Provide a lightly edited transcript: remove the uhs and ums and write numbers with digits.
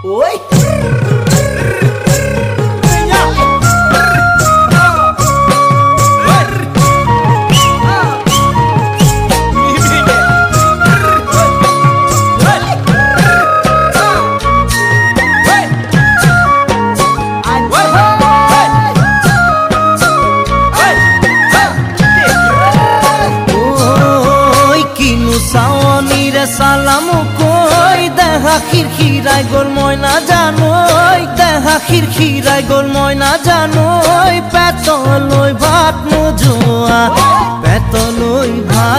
ওই সালামু কই দেখা খিরখিরাই গোল ময়না জানোই দেখা খিরখিরাই গোল ময়না জানোই পেতলই ভাত নোজোয়া পেতলই ভাত